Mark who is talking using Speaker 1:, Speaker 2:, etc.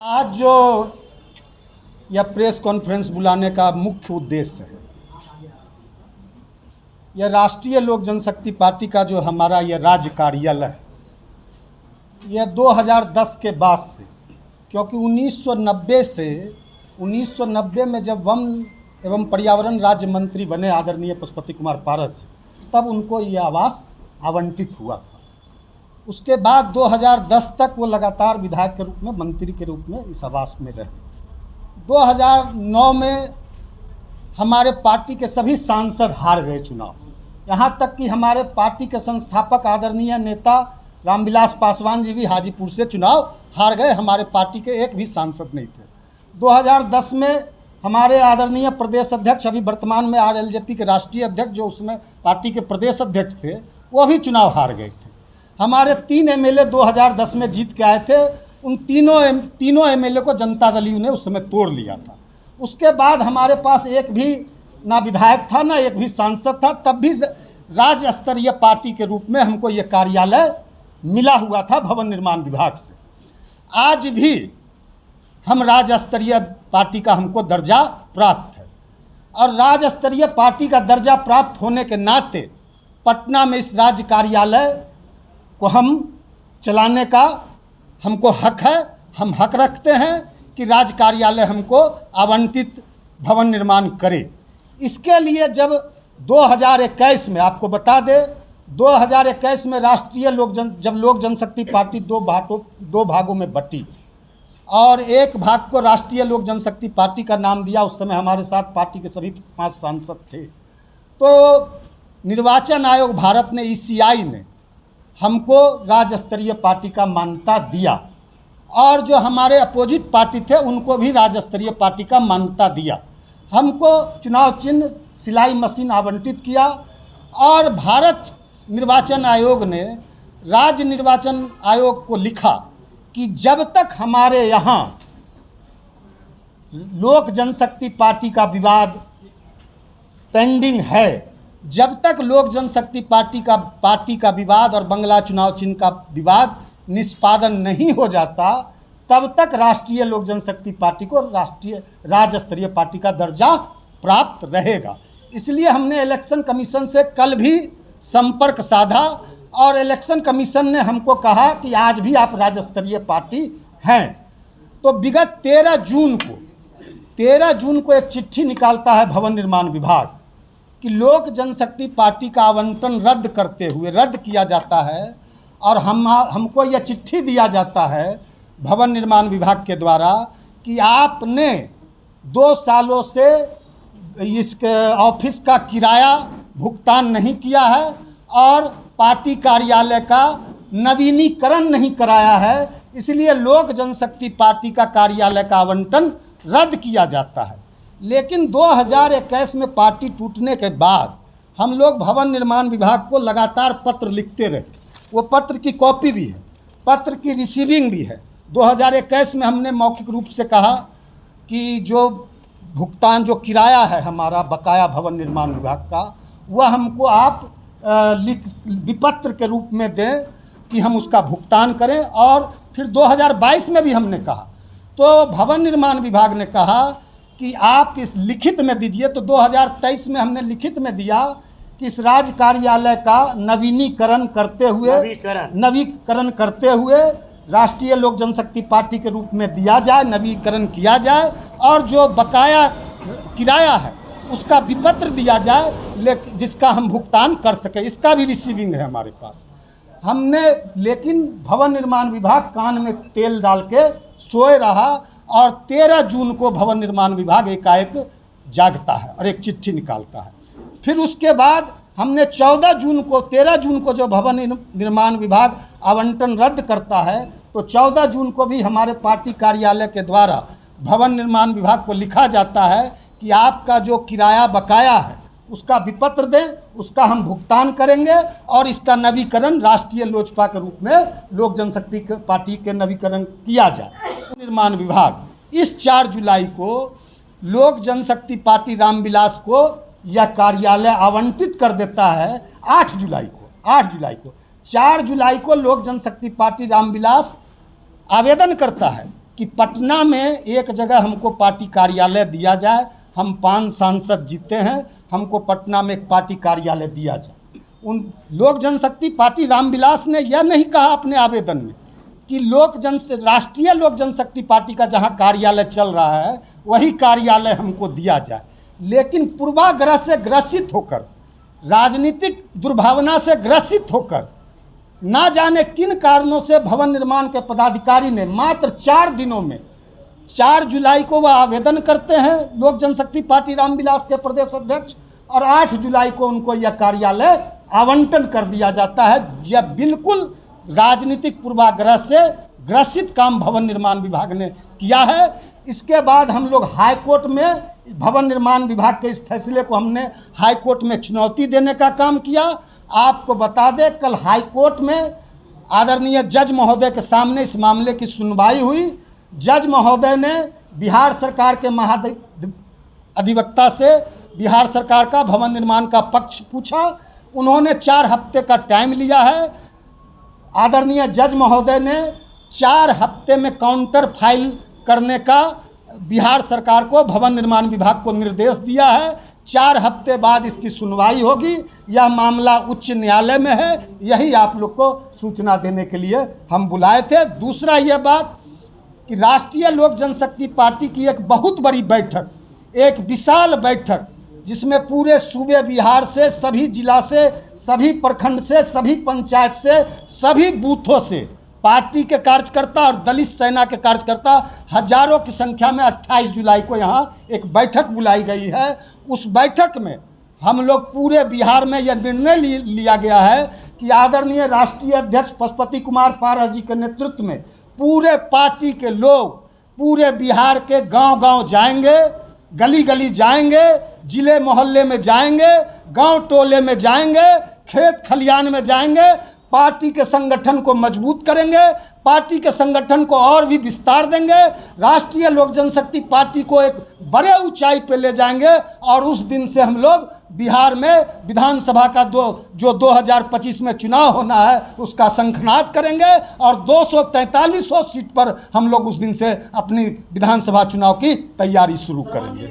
Speaker 1: आज जो यह प्रेस कॉन्फ्रेंस बुलाने का मुख्य उद्देश्य है, यह राष्ट्रीय लोक जनशक्ति पार्टी का जो हमारा यह राज्य कार्यालय है, यह 2010 के बाद से, क्योंकि 1990 में जब वन एवं पर्यावरण राज्य मंत्री बने आदरणीय पशुपति कुमार पारस, तब उनको ये आवास आवंटित हुआ था। उसके बाद 2010 तक वो लगातार विधायक के रूप में, मंत्री के रूप में इस आवास में रहे। 2009 में हमारे पार्टी के सभी सांसद हार गए चुनाव, यहाँ तक कि हमारे पार्टी के संस्थापक आदरणीय नेता रामविलास पासवान जी भी हाजीपुर से चुनाव हार गए। हमारे पार्टी के एक भी सांसद नहीं थे। 2010 में हमारे आदरणीय प्रदेश अध्यक्ष, अभी वर्तमान में आरएलजेपी के राष्ट्रीय अध्यक्ष, जो उसमें पार्टी के प्रदेश अध्यक्ष थे, वो भी चुनाव हार गए थे। हमारे 3 एमएलए 2010 में जीत के आए थे। उन तीनों एमएलए को जनता दल ने उस समय तोड़ लिया था। उसके बाद हमारे पास एक भी ना विधायक था, ना एक भी सांसद था। तब भी राज्य स्तरीय पार्टी के रूप में हमको ये कार्यालय मिला हुआ था भवन निर्माण विभाग से। आज भी हम राज्य स्तरीय पार्टी का हमको दर्जा प्राप्त है, और राज्य स्तरीय पार्टी का दर्जा प्राप्त होने के नाते पटना में इस राज्य कार्यालय को हम चलाने का हमको हक है। हम हक रखते हैं कि राज्य कार्यालय हमको आवंटित भवन निर्माण करे। इसके लिए जब 2021 में, आपको बता दें, 2021 में राष्ट्रीय जब लोक जनशक्ति पार्टी दो भागों में बटी और एक भाग को राष्ट्रीय लोक जनशक्ति पार्टी का नाम दिया। उस समय हमारे साथ पार्टी के सभी 5 सांसद थे। तो निर्वाचन आयोग भारत ने, ECI ने हमको राज्य स्तरीय पार्टी का मान्यता दिया, और जो हमारे अपोजिट पार्टी थे उनको भी राज्य स्तरीय पार्टी का मान्यता दिया। हमको चुनाव चिन्ह सिलाई मशीन आवंटित किया, और भारत निर्वाचन आयोग ने राज्य निर्वाचन आयोग को लिखा कि जब तक हमारे यहाँ लोक जनशक्ति पार्टी का विवाद पेंडिंग है, जब तक लोक जनशक्ति पार्टी का विवाद और बंगला चुनाव चिन्ह का विवाद निष्पादन नहीं हो जाता, तब तक राष्ट्रीय लोक जनशक्ति पार्टी को राज्य स्तरीय पार्टी का दर्जा प्राप्त रहेगा। इसलिए हमने इलेक्शन कमीशन से कल भी संपर्क साधा, और इलेक्शन कमीशन ने हमको कहा कि आज भी आप राज्य स्तरीय पार्टी हैं। तो विगत 13 जून को एक चिट्ठी निकालता है भवन निर्माण विभाग कि लोक जनशक्ति पार्टी का आवंटन रद्द किया जाता है, और हमको यह चिट्ठी दिया जाता है भवन निर्माण विभाग के द्वारा कि आपने 2 सालों से इस ऑफिस का किराया भुगतान नहीं किया है, और पार्टी कार्यालय का नवीनीकरण नहीं कराया है, इसलिए लोक जनशक्ति पार्टी का कार्यालय का आवंटन रद्द किया जाता है। लेकिन 2021 में पार्टी टूटने के बाद हम लोग भवन निर्माण विभाग को लगातार पत्र लिखते रहे। वो पत्र की कॉपी भी है, पत्र की रिसीविंग भी है। 2021 में हमने मौखिक रूप से कहा कि जो भुगतान, जो किराया है हमारा बकाया भवन निर्माण विभाग का, वह हमको आप विपत्र के रूप में दें कि हम उसका भुगतान करें। और फिर 2022 में भी हमने कहा, तो भवन निर्माण विभाग ने कहा कि आप इस लिखित में दीजिए। तो 2023 में हमने लिखित में दिया कि इस राज्य कार्यालय का नवीनीकरण करते हुए राष्ट्रीय लोक जनशक्ति पार्टी के रूप में दिया जाए, नवीनीकरण किया जाए, और जो बकाया किराया है उसका विपत्र दिया जाए, जिसका हम भुगतान कर सके। इसका भी रिसीविंग है हमारे पास। लेकिन भवन निर्माण विभाग कान में तेल डाल के सोए रहा, और 13 जून को भवन निर्माण विभाग एकाएक जागता है और एक चिट्ठी निकालता है। फिर उसके बाद हमने 13 जून को जो भवन निर्माण विभाग आवंटन रद्द करता है, तो 14 जून को भी हमारे पार्टी कार्यालय के द्वारा भवन निर्माण विभाग को लिखा जाता है कि आपका जो किराया बकाया है उसका विपत्र दें, उसका हम भुगतान करेंगे, और इसका नवीकरण राष्ट्रीय लोजपा के रूप में लोक जनशक्ति पार्टी के नवीकरण किया जाए। निर्माण विभाग इस 4 जुलाई को लोक जनशक्ति पार्टी रामविलास को यह कार्यालय आवंटित कर देता है। 8 जुलाई को 4 जुलाई को लोक जनशक्ति पार्टी रामविलास आवेदन करता है कि पटना में एक जगह हमको पार्टी कार्यालय दिया जाए। हम 5 सांसद जीते हैं, हमको पटना में एक पार्टी कार्यालय दिया जाए। उन लोक जनशक्ति पार्टी रामविलास ने यह नहीं कहा अपने आवेदन में कि राष्ट्रीय लोक जनशक्ति पार्टी का जहां कार्यालय चल रहा है वही कार्यालय हमको दिया जाए, लेकिन पूर्वाग्रह से ग्रसित होकर, राजनीतिक दुर्भावना से ग्रसित होकर, ना जाने किन कारणों से भवन निर्माण के पदाधिकारी ने मात्र 4 दिनों में 4 जुलाई को वह आवेदन करते हैं लोक जनशक्ति पार्टी रामविलास के प्रदेश अध्यक्ष, और 8 जुलाई को उनको यह कार्यालय आवंटन कर दिया जाता है। यह बिल्कुल राजनीतिक पूर्वाग्रह से ग्रसित काम भवन निर्माण विभाग ने किया है। इसके बाद हम लोग हाई कोर्ट में भवन निर्माण विभाग के इस फैसले को हमने हाई कोर्ट में चुनौती देने का काम किया। आपको बता दें, कल हाई कोर्ट में आदरणीय जज महोदय के सामने इस मामले की सुनवाई हुई। जज महोदय ने बिहार सरकार के महाधिवक्ता से बिहार सरकार का भवन निर्माण का पक्ष पूछा। उन्होंने 4 हफ्ते का टाइम लिया है। आदरणीय जज महोदय ने 4 हफ्ते में काउंटर फाइल करने का बिहार सरकार को, भवन निर्माण विभाग को निर्देश दिया है। 4 हफ्ते बाद इसकी सुनवाई होगी। यह मामला उच्च न्यायालय में है, यही आप लोग को सूचना देने के लिए हम बुलाए थे। दूसरा यह बात कि राष्ट्रीय लोक जनशक्ति पार्टी की एक बहुत बड़ी बैठक, एक विशाल बैठक, जिसमें पूरे सूबे बिहार से, सभी जिला से, सभी प्रखंड से, सभी पंचायत से, सभी बूथों से पार्टी के कार्यकर्ता और दलित सेना के कार्यकर्ता हजारों की संख्या में 28 जुलाई को यहाँ एक बैठक बुलाई गई है। उस बैठक में हम लोग पूरे बिहार में यह निर्णय लिया गया है कि आदरणीय राष्ट्रीय अध्यक्ष पशुपति कुमार पारस जी के नेतृत्व में पूरे पार्टी के लोग पूरे बिहार के गांव-गांव जाएंगे, गली-गली जाएंगे, जिले मोहल्ले में जाएंगे, गांव टोले में जाएंगे, खेत खलियान में जाएंगे, पार्टी के संगठन को मजबूत करेंगे, पार्टी के संगठन को और भी विस्तार देंगे, राष्ट्रीय लोक जनशक्ति पार्टी को एक बड़े ऊंचाई पे ले जाएंगे। और उस दिन से हम लोग बिहार में विधानसभा का जो 2025 में चुनाव होना है उसका शंखनाद करेंगे और 243 सीट पर हम लोग उस दिन से अपनी विधानसभा चुनाव की तैयारी शुरू करेंगे।